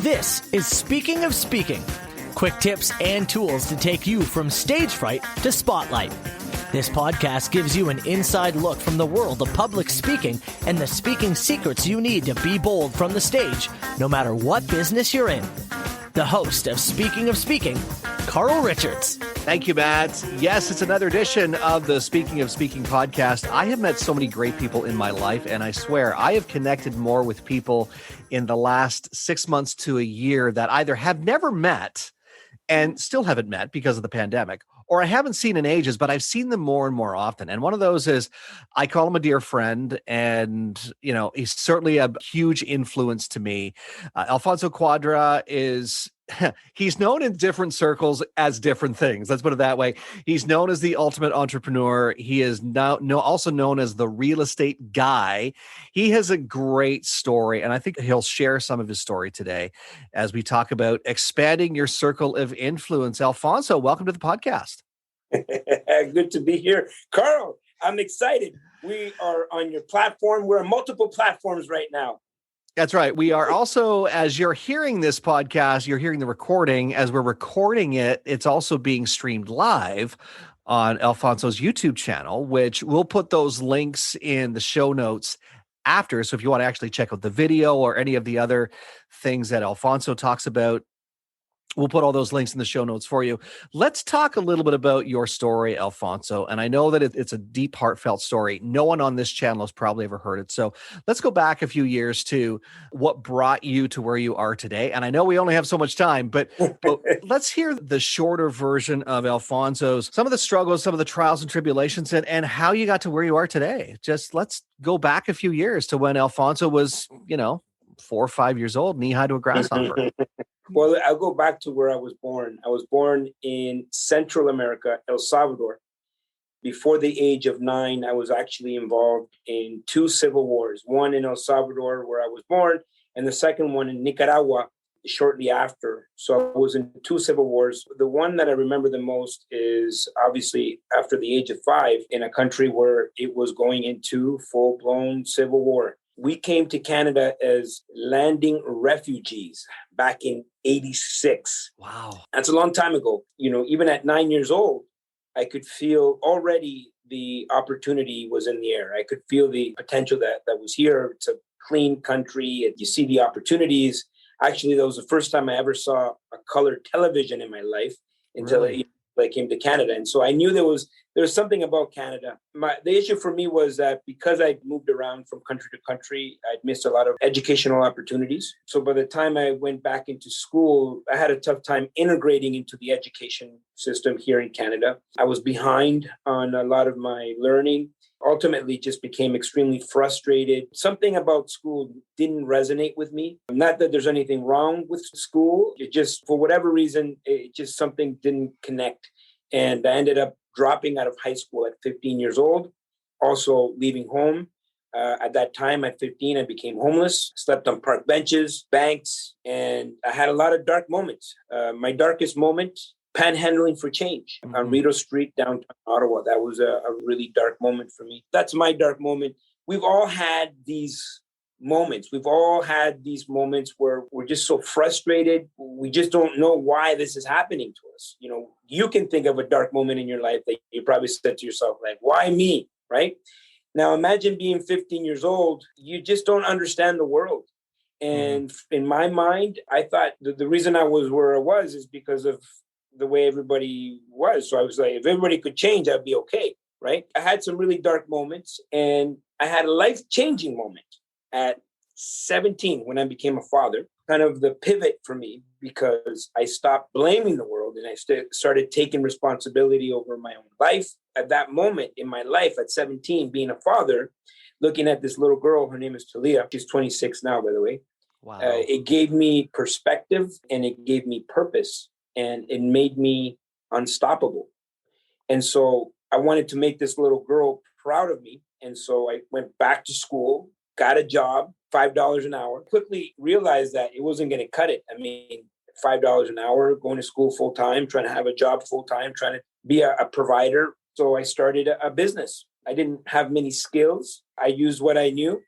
This is Speaking of Speaking. Quick tips and tools to take you from stage fright to spotlight. This podcast gives you an inside look from the world of public speaking and the speaking secrets you need to be bold from the stage, no matter what business you're in. The host of Speaking, Carl Richards. Thank you, Matt. Yes, it's another edition of the Speaking of Speaking podcast. I have met so many great people in my life, and I swear I have connected more with people in the last 6 months to a year that either have never met and still haven't met because of the pandemic, or I haven't seen in ages, but I've seen them more and more often. And one of those is, I call him a dear friend, and, he's certainly a huge influence to me. Alfonso Cuadra is... he's known in different circles as different things. Let's put it that way. He's known as the ultimate entrepreneur. He is now also known as the real estate guy. He has a great story, and I think he'll share some of his story today as we talk about expanding your circle of influence. Alfonso, welcome to the podcast. Good to be here. Carl, I'm excited. We are on your platform. We're on multiple platforms right now. That's right. We are also, as you're hearing this podcast, you're hearing the recording. As we're recording it, it's also being streamed live on Alfonso's YouTube channel, which we'll put those links in the show notes after. So if you want to actually check out the video or any of the other things that Alfonso talks about, we'll put all those links in the show notes for you. Let's talk a little bit about your story, Alfonso. And I know that it's a deep, heartfelt story. No one on this channel has probably ever heard it. So let's go back a few years to what brought you to where you are today. And I know we only have so much time, but let's hear the shorter version of Alfonso's, some of the struggles, some of the trials and tribulations, and how you got to where you are today. Just let's go back a few years to when Alfonso was, 4 or 5 years old, knee-high to a grasshopper. Well, I'll go back to where I was born. I was born in Central America, El Salvador. Before the age of 9, I was actually involved in 2 civil wars, one in El Salvador where I was born, and the second one in Nicaragua shortly after. So I was in 2 civil wars. The one that I remember the most is obviously after the age of 5 in a country where it was going into full-blown civil war. We came to Canada as landing refugees back in 86. Wow. That's a long time ago. Even at 9 years old, I could feel already the opportunity was in the air. I could feel the potential that was here. It's a clean country. And you see the opportunities. Actually, that was the first time I ever saw a colored television in my life until Really? I came to Canada. And so I knew there was something about Canada. The issue for me was that because I'd moved around from country to country, I'd missed a lot of educational opportunities. So by the time I went back into school, I had a tough time integrating into the education system here in Canada. I was behind on a lot of my learning. Ultimately, just became extremely frustrated. Something about school didn't resonate with me. Not that there's anything wrong with school. It just, for whatever reason, something didn't connect. And I ended up dropping out of high school at 15 years old, also leaving home. At that time, at 15, I became homeless, slept on park benches, banks, and I had a lot of dark moments. My darkest moment, panhandling for change on Rideau Street, downtown Ottawa. That was a really dark moment for me. That's my dark moment. We've all had these moments. We've all had these moments where we're just so frustrated. We just don't know why this is happening to us. You can think of a dark moment in your life that you probably said to yourself, like, why me, right? Now, imagine being 15 years old. You just don't understand the world. And in my mind, I thought the reason I was where I was is because of the way everybody was. So I was like, if everybody could change, I'd be okay, right? I had some really dark moments, and I had a life-changing moment at 17 when I became a father, kind of the pivot for me, because I stopped blaming the world and I started taking responsibility over my own life. At that moment in my life at 17, being a father, looking at this little girl, her name is Talia. She's 26 now, by the way. Wow. It gave me perspective and it gave me purpose. And it made me unstoppable. And so I wanted to make this little girl proud of me. And so I went back to school, got a job, $5 an hour, quickly realized that it wasn't going to cut it. I mean, $5 an hour, going to school full time, trying to have a job full time, trying to be a provider. So I started a business. I didn't have many skills. I used what I knew,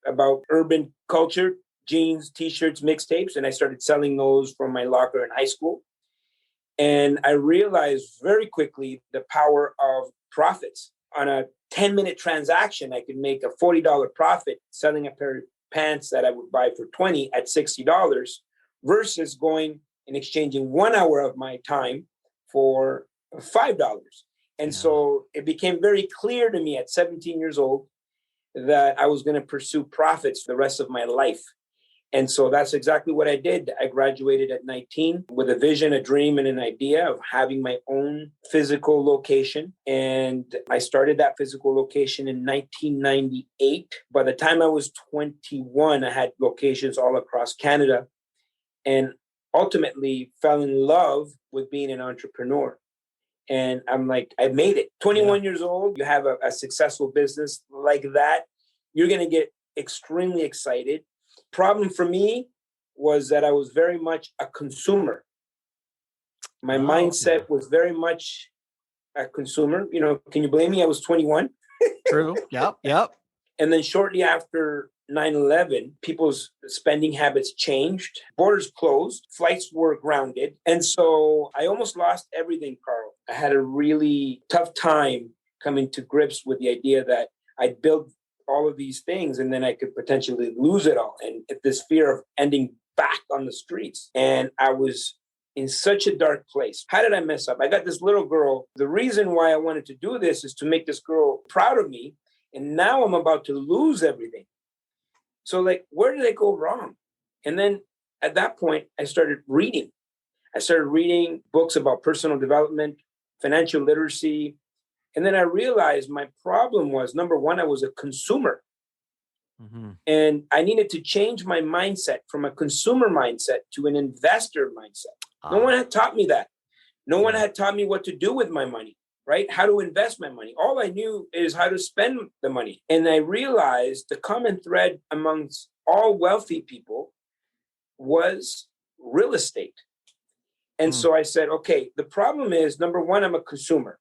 about urban culture, jeans, t-shirts, mixtapes, and I started selling those from my locker in high school. And I realized very quickly the power of profits. On a 10-minute transaction, I could make a $40 profit selling a pair of pants that I would buy for $20 at $60 versus going and exchanging 1 hour of my time for $5. And so it became very clear to me at 17 years old that I was going to pursue profits the rest of my life. And so that's exactly what I did. I graduated at 19 with a vision, a dream, and an idea of having my own physical location. And I started that physical location in 1998. By the time I was 21, I had locations all across Canada and ultimately fell in love with being an entrepreneur. And I'm like, I made it. 21 years old, you have a successful business like that, you're going to get extremely excited. Problem for me was that I was very much a consumer. My mindset was very much a consumer. You know, can you blame me? I was 21. True. Yep. And then shortly after 9/11, people's spending habits changed. Borders closed. Flights were grounded. And so I almost lost everything, Carl. I had a really tough time coming to grips with the idea that I'd built all of these things and then I could potentially lose it all. And this fear of ending back on the streets. And I was in such a dark place. How did I mess up? I got this little girl. The reason why I wanted to do this is to make this girl proud of me. And now I'm about to lose everything. So like, where did I go wrong? And then at that point, I started reading. I started reading books about personal development, financial literacy. And then I realized my problem was, number one, I was a consumer. Mm-hmm. And I needed to change my mindset from a consumer mindset to an investor mindset. No one had taught me that. No one had taught me what to do with my money, right? How to invest my money. All I knew is how to spend the money. And I realized the common thread amongst all wealthy people was real estate. And so I said, okay, the problem is, number one, I'm a consumer.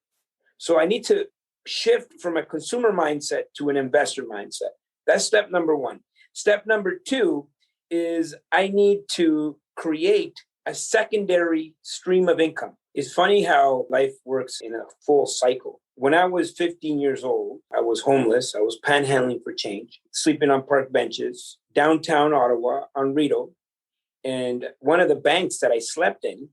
So I need to shift from a consumer mindset to an investor mindset. That's step number one. Step number two is I need to create a secondary stream of income. It's funny how life works in a full cycle. When I was 15 years old, I was homeless. I was panhandling for change, sleeping on park benches, downtown Ottawa on Rideau. And one of the banks that I slept in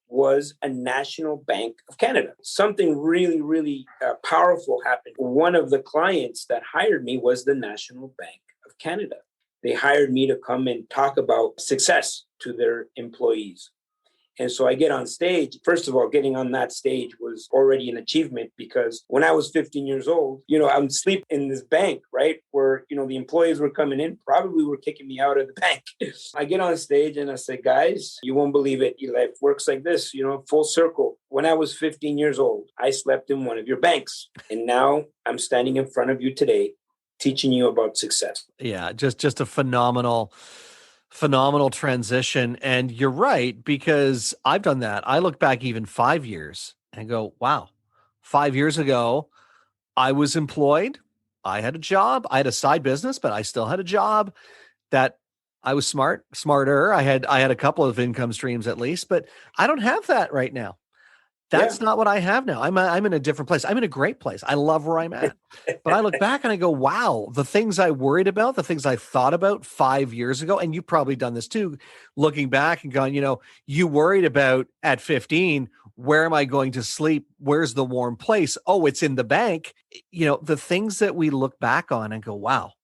was a National Bank of Canada. Something really, really powerful happened. One of the clients that hired me was the National Bank of Canada. They hired me to come and talk about success to their employees. And so I get on stage. First of all, getting on that stage was already an achievement because when I was 15 years old, I'm sleeping in this bank, right? Where, the employees were coming in, probably were kicking me out of the bank. I get on stage and I say, guys, you won't believe it. Your life works like this, full circle. When I was 15 years old, I slept in one of your banks. And now I'm standing in front of you today, teaching you about success. Yeah, just a phenomenal transition. And you're right, because I've done that. I look back even 5 years and go, wow, 5 years ago, I was employed. I had a job. I had a side business, but I still had a job. That I was smarter. I had a couple of income streams at least, but I don't have that right now. That's not what I have now. I'm in a different place. I'm in a great place. I love where I'm at. But I look back and I go, wow, the things I worried about, the things I thought about 5 years ago, and you've probably done this too, looking back and going, you worried about at 15, where am I going to sleep? Where's the warm place? Oh, it's in the bank. The things that we look back on and go, wow,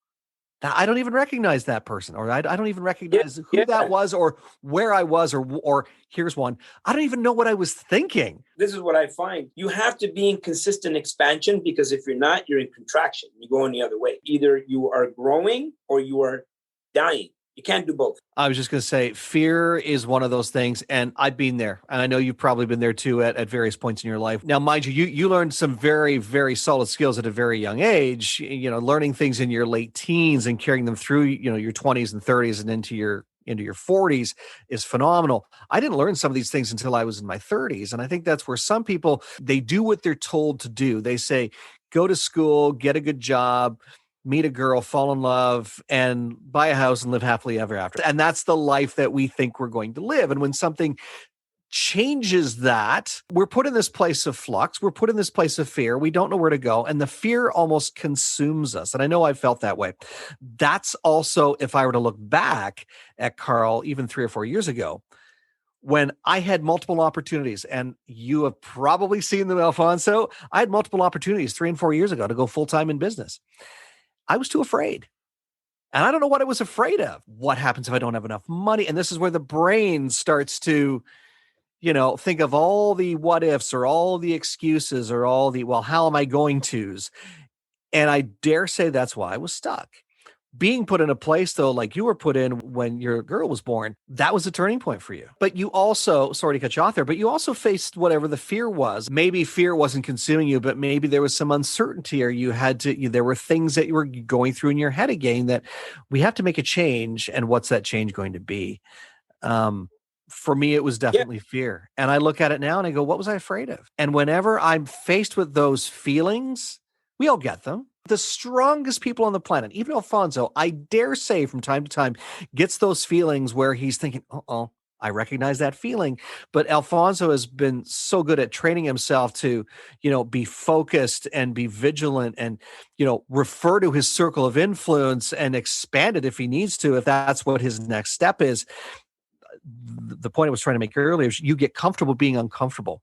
I don't even recognize that person, or I don't even recognize who that was, or where I was, or here's one. I don't even know what I was thinking. This is what I find. You have to be in consistent expansion, because if you're not, you're in contraction. You're going the other way. Either you are growing or you are dying. You can't do both. I was just going to say, fear is one of those things, and I've been there, and I know you've probably been there too at various points in your life. Now, mind you, you learned some very, very solid skills at a very young age, learning things in your late teens and carrying them through, your 20s and 30s and into your 40s is phenomenal. I didn't learn some of these things until I was in my 30s, and I think that's where some people, they do what they're told to do. They say, go to school, get a good job, meet a girl, fall in love, and buy a house and live happily ever after. And that's the life that we think we're going to live. And when something changes that, we're put in this place of flux. We're put in this place of fear. We don't know where to go. And the fear almost consumes us. And I know I felt that way. That's also, if I were to look back at Carl, even 3 or 4 years ago, when I had multiple opportunities, and you have probably seen them, Alfonso, I had multiple opportunities 3 and 4 years ago to go full-time in business. I was too afraid. And I don't know what I was afraid of. What happens if I don't have enough money? And this is where the brain starts to, think of all the what ifs or all the excuses or all the, well, how am I going tos? And I dare say that's why I was stuck. Being put in a place, though, like you were put in when your girl was born, that was a turning point for you. But you also, sorry to cut you off there, but you also faced whatever the fear was. Maybe fear wasn't consuming you, but maybe there was some uncertainty, or there were things that you were going through in your head again that we have to make a change. And what's that change going to be? For me, it was definitely fear. And I look at it now and I go, what was I afraid of? And whenever I'm faced with those feelings, we all get them. The strongest people on the planet, even Alfonso, I dare say from time to time, gets those feelings where he's thinking, uh-oh, I recognize that feeling. But Alfonso has been so good at training himself to, be focused and be vigilant and, refer to his circle of influence and expand it if he needs to, if that's what his next step is. The point I was trying to make earlier is you get comfortable being uncomfortable.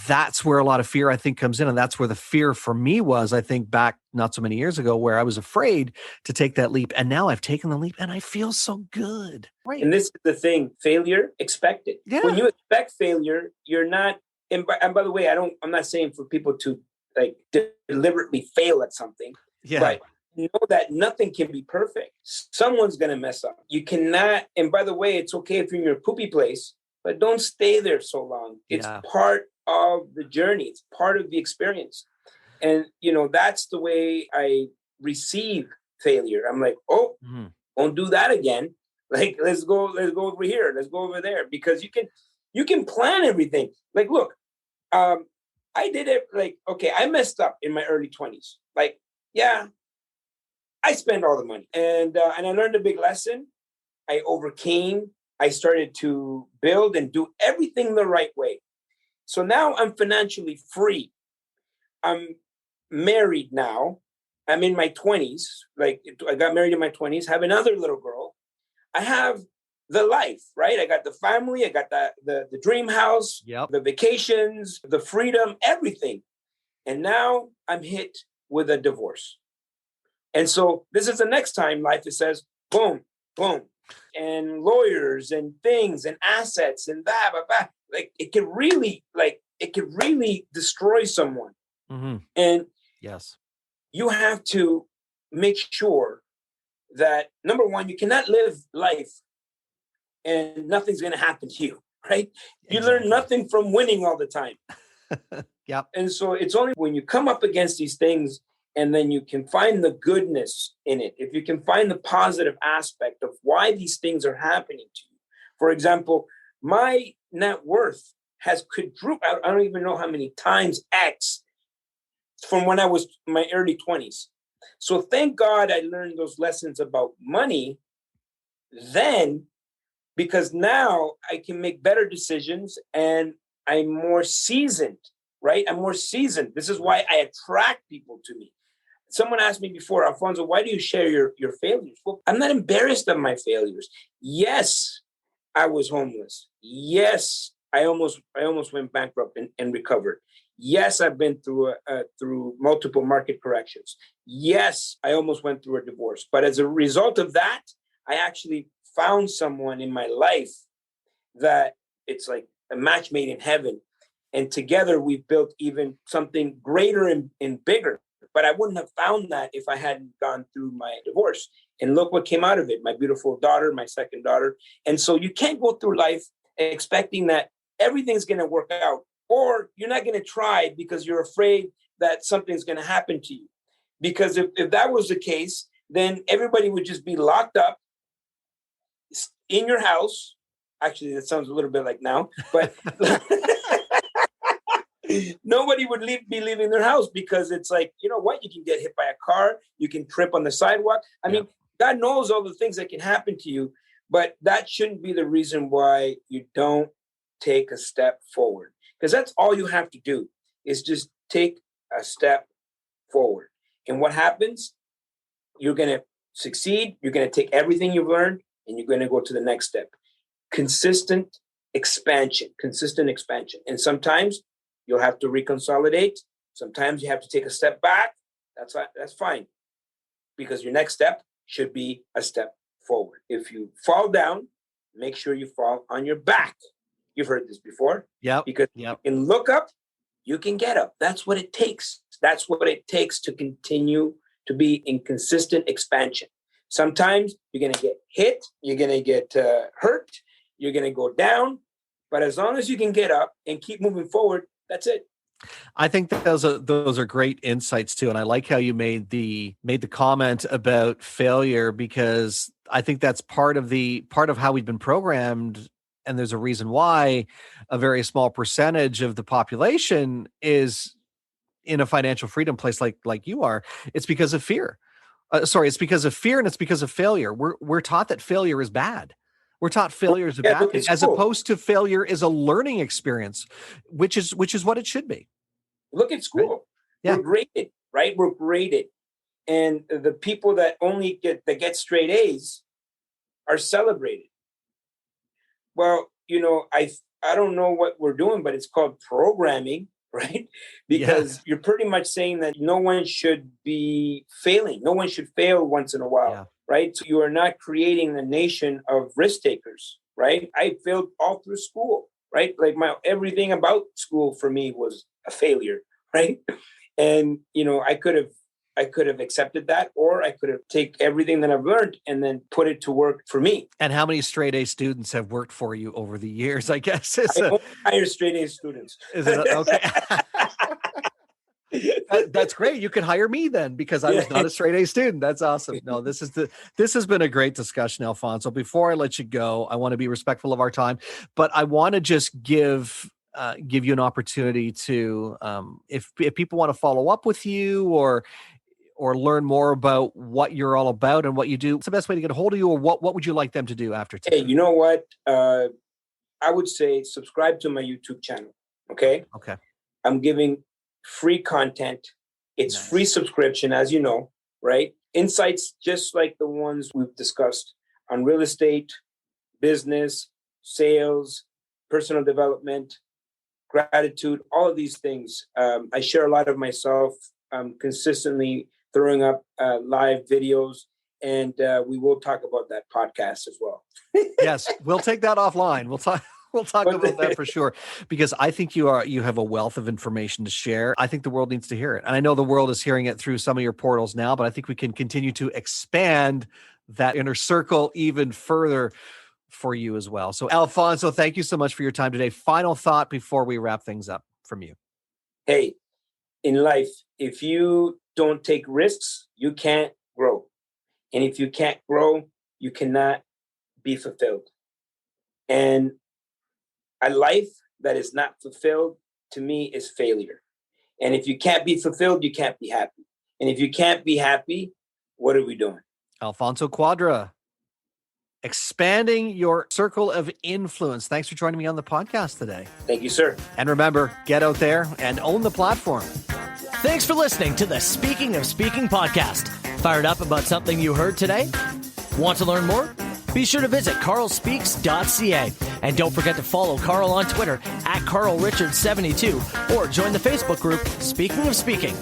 That's where a lot of fear, I think, comes in. And that's where the fear for me was, I think, back not so many years ago, where I was afraid to take that leap. And now I've taken the leap and I feel so good. Right. And this is the thing, failure, expect it. Yeah. When you expect failure, you're not, and by the way, I'm not saying for people to like deliberately fail at something, but know that nothing can be perfect. Someone's going to mess up. You cannot, and by the way, it's okay if you're in your poopy place, but don't stay there so long. It's part of the journey. It's part of the experience. And, that's the way I receive failure. I'm like, won't do that again. Like, let's go over here. Let's go over there. Because you can plan everything. Like, look, I did it like, okay, I messed up in my early 20s. Like, I spent all the money. And I learned a big lesson. I overcame. I started to build and do everything the right way. So now I'm financially free. I'm married now. I'm in my 20s. Like, I got married in my 20s, have another little girl. I have the life, right? I got the family. I got the dream house, the vacations, the freedom, everything. And now I'm hit with a divorce. And so this is the next time life it says, boom, boom. And lawyers and things and assets and blah, blah, blah. Like it could really destroy someone. Mm-hmm. And yes, you have to make sure that, number one, you cannot live life and nothing's going to happen to you, right? You learn nothing from winning all the time. Yep. And so it's only when you come up against these things and then you can find the goodness in it, if you can find the positive aspect of why these things are happening to you. For example, my net worth has quadrupled. I don't even know how many times X from when I was in my early 20s. So thank God I learned those lessons about money then, because now I can make better decisions and I'm more seasoned, right? I'm more seasoned. This is why I attract people to me. Someone asked me before, Alfonso, why do you share your failures? Well, I'm not embarrassed of my failures. Yes, I was homeless. Yes, I almost went bankrupt and recovered. Yes, I've been through multiple market corrections. Yes, I almost went through a divorce. But as a result of that, I actually found someone in my life that it's like a match made in heaven. And together we've built even something greater and bigger. But I wouldn't have found that if I hadn't gone through my divorce. And look what came out of it. My beautiful daughter, my second daughter. And so you can't go through life expecting that everything's going to work out, or you're not going to try because you're afraid that something's going to happen to you. Because if that was the case, then everybody would just be locked up in your house. Actually, that sounds a little bit like now, but nobody would be leaving their house because it's like, you know what? You can get hit by a car. You can trip on the sidewalk. I mean, God knows all the things that can happen to you, but that shouldn't be the reason why you don't take a step forward. Because that's all you have to do is just take a step forward. And what happens? You're going to succeed. You're going to take everything you've learned and you're going to go to the next step. Consistent expansion. And sometimes you'll have to reconsolidate. Sometimes you have to take a step back. That's fine. Because your next step should be a step forward. If you fall down, make sure you fall on your back. You've heard this before. Yeah. Because you can look up, you can get up. That's what it takes. That's what it takes to continue to be in consistent expansion. Sometimes you're going to get hit, you're going to get hurt, you're going to go down. But as long as you can get up and keep moving forward, that's it. I think that those are great insights too, and I like how you made the comment about failure, because I think that's part of how we've been programmed, and there's a reason why a very small percentage of the population is in a financial freedom place like you are. It's because of fear. It's because of fear, and it's because of failure. We're taught that failure is bad. We're taught failure is a bad thing, as opposed to failure is a learning experience, which is what it should be. Look at school. Right? Yeah. We're graded, right? We're graded. And the people that get straight A's are celebrated. Well, I don't know what we're doing, but it's called programming, right? Because you're pretty much saying that no one should be failing. No one should fail once in a while. Yeah. Right? So you are not creating a nation of risk takers, right? I failed all through school, right? Like everything about school for me was a failure, right? And, I could have accepted that, or I could have taken everything that I've learned and then put it to work for me. And how many straight A students have worked for you over the years, I guess? I only hire straight A students. Is it okay? That's great. You could hire me then, because I was not a straight A student. That's awesome. No, this has been a great discussion, Alfonso. Before I let you go, I want to be respectful of our time, but I want to just give you an opportunity to, if people want to follow up with you or learn more about what you're all about and what you do, what's the best way to get a hold of you, or what would you like them to do after today? Hey, you know what? I would say subscribe to my YouTube channel. Okay. I'm giving free content. It's nice. Free subscription, as you know, right? Insights just like the ones we've discussed on real estate, business, sales, personal development, gratitude, all of these things. I share a lot of myself, consistently throwing up live videos, and we will talk about that podcast as well. Yes, we'll take that offline. We'll talk about that for sure, because I think you have a wealth of information to share. I think the world needs to hear it. And I know the world is hearing it through some of your portals now, but I think we can continue to expand that inner circle even further for you as well. So Alfonso, thank you so much for your time today. Final thought before we wrap things up from you. Hey, in life, if you don't take risks, you can't grow. And if you can't grow, you cannot be fulfilled. And a life that is not fulfilled, to me, is failure. And if you can't be fulfilled, you can't be happy. And if you can't be happy, what are we doing? Alfonso Cuadra, expanding your circle of influence. Thanks for joining me on the podcast today. Thank you, sir. And remember, get out there and own the platform. Thanks for listening to the Speaking of Speaking podcast. Fired up about something you heard today? Want to learn more? Be sure to visit carlspeaks.ca. And don't forget to follow Carl on Twitter @CarlRichard72 or join the Facebook group Speaking of Speaking.